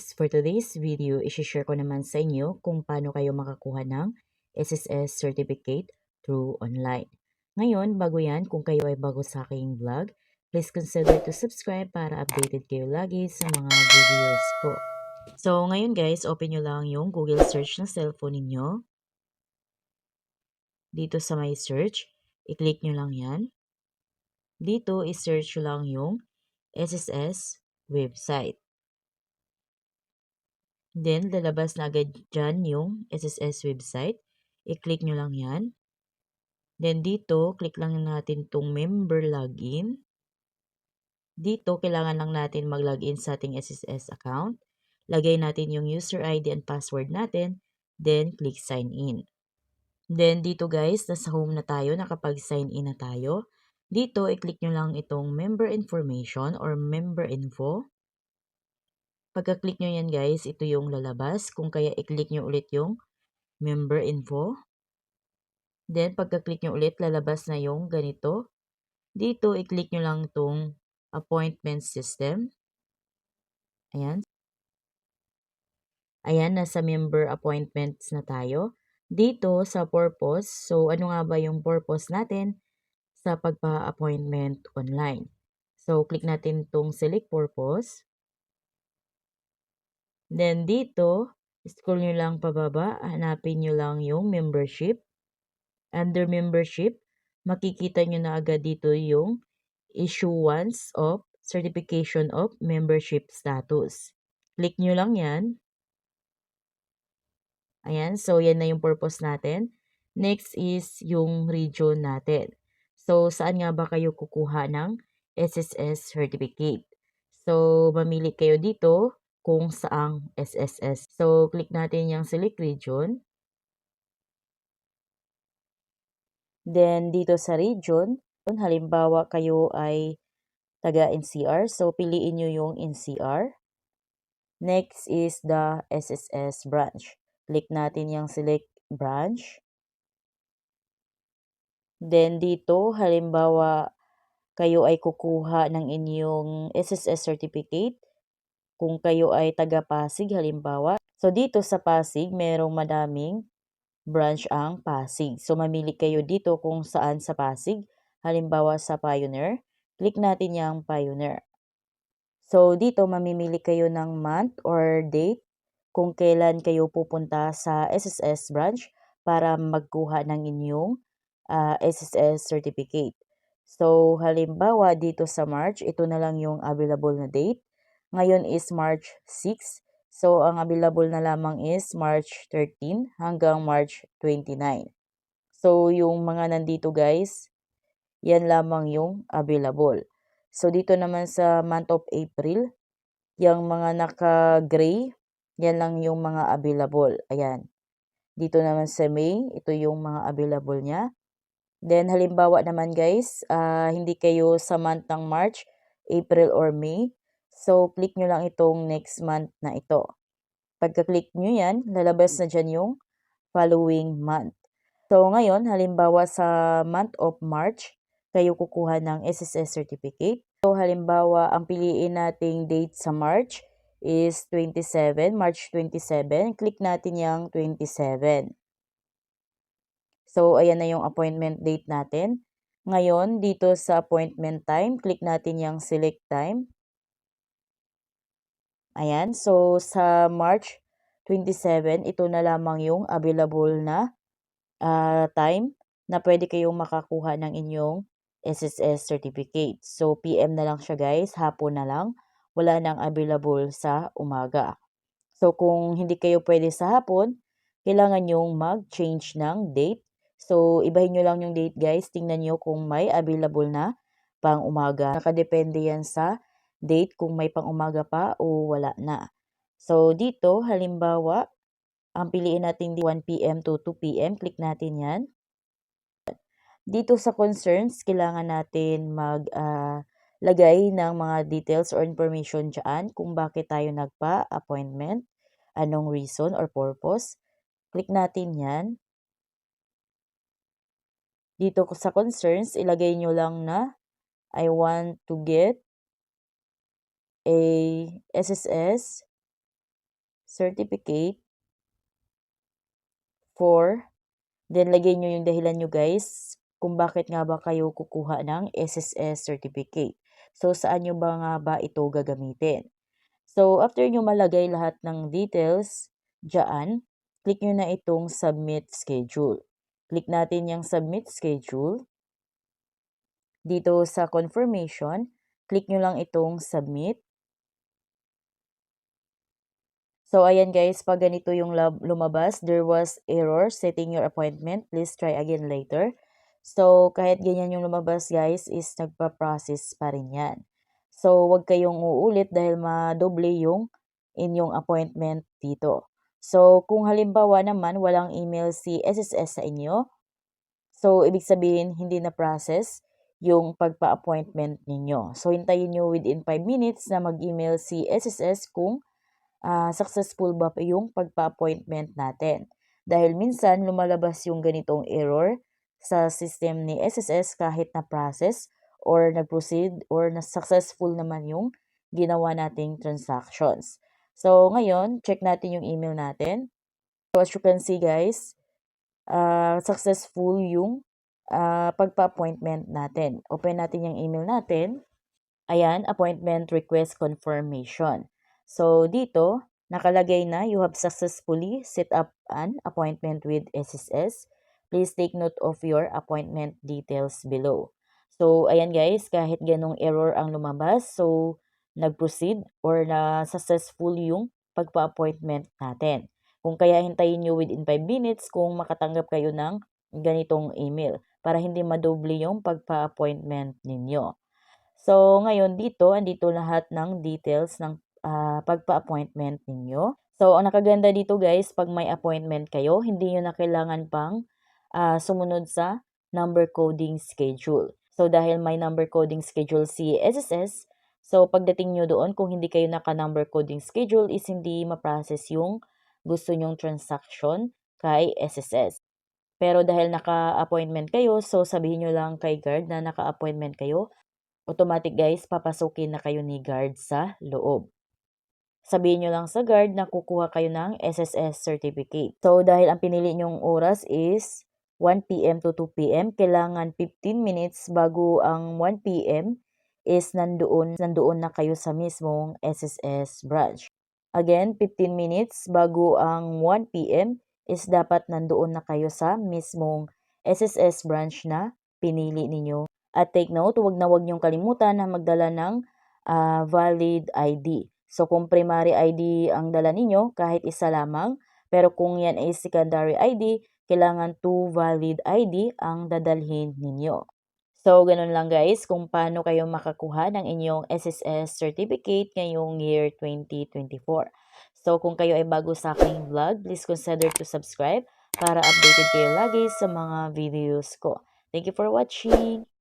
guys, for today's video, isi-share ko naman sa inyo kung paano kayo makakuha ng SSS certificate through online. Ngayon, bago yan, kung kayo ay bago sa aking vlog, please consider to subscribe para updated kayo lagi sa mga videos ko. So, ngayon guys, open nyo lang yung Google search ng cellphone ninyo. Dito sa my search, i-click nyo lang yan. Dito, i-search nyo lang yung SSS website. Then, lalabas na agad dyan yung SSS website. I-click nyo lang yan. Then, dito, click lang natin itong member login. Dito, kailangan lang natin mag-login sa ating SSS account. Lagay natin yung user ID and password natin. Then, click sign in. Then, dito guys, nasa home na tayo. Nakapag-sign in na tayo. Dito, i-click nyo lang itong member information or member info. Pagka-click nyo yan guys, ito yung lalabas. Kung kaya i-click nyo ulit yung member info. Then, pagka-click nyo ulit, lalabas na yung ganito. Dito, i-click nyo lang itong appointment system. Ayan. Ayan, nasa member appointments na tayo. Dito, sa purpose. So, ano nga ba yung purpose natin sa pagpa-appointment online? So, click natin itong select purpose. Then, dito, scroll nyo lang pababa. Hanapin nyo lang yung membership. Under membership, makikita nyo na agad dito yung issuance of certification of membership status. Click nyo lang yan. Ayan, so yan na yung purpose natin. Next is yung region natin. So, saan nga ba kayo kukuha ng SSS certificate? So, mamili kayo dito kung saang SSS. So, click natin yung select region. Then, dito sa region, halimbawa kayo ay taga NCR. So, piliin nyo yung NCR. Next is the SSS branch. Click natin yung select branch. Then, dito, halimbawa kayo ay kukuha ng inyong SSS certificate. Kung kayo ay taga Pasig, halimbawa. So, dito sa Pasig, merong madaming branch ang Pasig. So, mamili kayo dito kung saan sa Pasig. Halimbawa sa Pioneer. Click natin yung Pioneer. So, dito mamimili kayo ng month or date kung kailan kayo pupunta sa SSS branch para magkuha ng inyong SSS certificate. So, halimbawa dito sa March, ito na lang yung available na date. Ngayon is March 6. So, ang available na lamang is March 13 hanggang March 29. So, yung mga nandito guys, yan lamang yung available. So, dito naman sa month of April, yung mga naka-gray, yan lang yung mga available. Ayan. Dito naman sa May, ito yung mga available niya. Then, halimbawa naman guys, hindi kayo sa month ng March, April, or May. So, click nyo lang itong next month na ito. Pagka-click nyo yan, lalabas na dyan yung following month. So, ngayon, halimbawa sa month of March, kayo kukuha ng SSS certificate. So, halimbawa, ang piliin nating date sa March is 27, March 27. Click natin yung 27. So, ayan na yung appointment date natin. Ngayon, dito sa appointment time, click natin yung select time. Ayan. So, sa March 27, ito na lamang yung available na time na pwede kayong makakuha ng inyong SSS certificate. So, PM na lang siya guys, hapon na lang. Wala nang available sa umaga. So, kung hindi kayo pwede sa hapon, kailangan yung mag-change ng date. So, ibahin nyo lang yung date guys. Tingnan nyo kung may available na pang umaga. Nakadepende yan sa date kung may pang umaga pa o wala na. So, dito, halimbawa, ang piliin natin 1 PM to 2 PM. Click natin yan. Dito sa concerns, kailangan natin maglagay ng mga details or information dyan kung bakit tayo nagpa-appointment, anong reason or purpose. Click natin yan. Dito sa concerns, ilagay nyo lang na I want to get a SSS certificate for, then lagay nyo yung dahilan nyo guys kung bakit nga ba kayo kukuha ng SSS certificate. So, saan nyo ba nga ba ito gagamitin? So, after nyo malagay lahat ng details dyan, click nyo na itong submit schedule. Click natin yung submit schedule. Dito sa confirmation, click nyo lang itong submit. So, ayan guys, pag ganito yung lumabas, there was error setting your appointment. Please try again later. So, kahit ganyan yung lumabas guys, is nagpa-process pa rin yan. So, wag kayong uulit dahil madoble yung inyong appointment dito. So, kung halimbawa naman walang email si SSS sa inyo, so ibig sabihin hindi na process yung pagpa-appointment ninyo. So, hintayin nyo within 5 minutes na mag-email si SSS kung successful ba yung pagpa-appointment natin. Dahil minsan lumalabas yung ganitong error sa system ni SSS kahit na process or nag-proceed or na successful naman yung ginawa nating transactions. So, ngayon, check natin yung email natin. So, as you can see guys, successful yung pagpa-appointment natin. Open natin yung email natin. Ayan, appointment request confirmation. So, dito, nakalagay na, you have successfully set up an appointment with SSS. Please take note of your appointment details below. So, ayan guys, kahit ganong error ang lumabas, so, nag-proceed or na successful yung pagpa-appointment natin. Kung kaya hintayin nyo within 5 minutes kung makatanggap kayo ng ganitong email para hindi madoble yung pagpa-appointment ninyo. So, ngayon dito, andito lahat ng details ng pagpa-appointment ninyo. So, ang nakaganda dito guys, pag may appointment kayo, hindi nyo na kailangan pang sumunod sa number coding schedule. So, dahil may number coding schedule si SSS, so pagdating nyo doon, kung hindi kayo naka-number coding schedule, is hindi ma-process yung gusto nyong transaction kay SSS. Pero dahil naka-appointment kayo, so sabihin nyo lang kay guard na naka-appointment kayo, automatic guys, papasukin na kayo ni guard sa loob. Sabihin nyo lang sa guard na kukuha kayo ng SSS certificate. So, dahil ang pinili nyong oras is 1 p.m. to 2 p.m., kailangan 15 minutes bago ang 1 p.m. is nandoon na kayo sa mismong SSS branch. Again, 15 minutes bago ang 1 p.m. is dapat nandoon na kayo sa mismong SSS branch na pinili ninyo. At take note, huwag niyong kalimutan na magdala ng valid ID. So, kung primary ID ang dala ninyo, kahit isa lamang, pero kung yan ay secondary ID, kailangan 2 valid ID ang dadalhin ninyo. So, ganun lang guys kung paano kayo makakuha ng inyong SSS certificate ngayong year 2024. So, kung kayo ay bago sa aking vlog, please consider to subscribe para updated kayo lagi sa mga videos ko. Thank you for watching!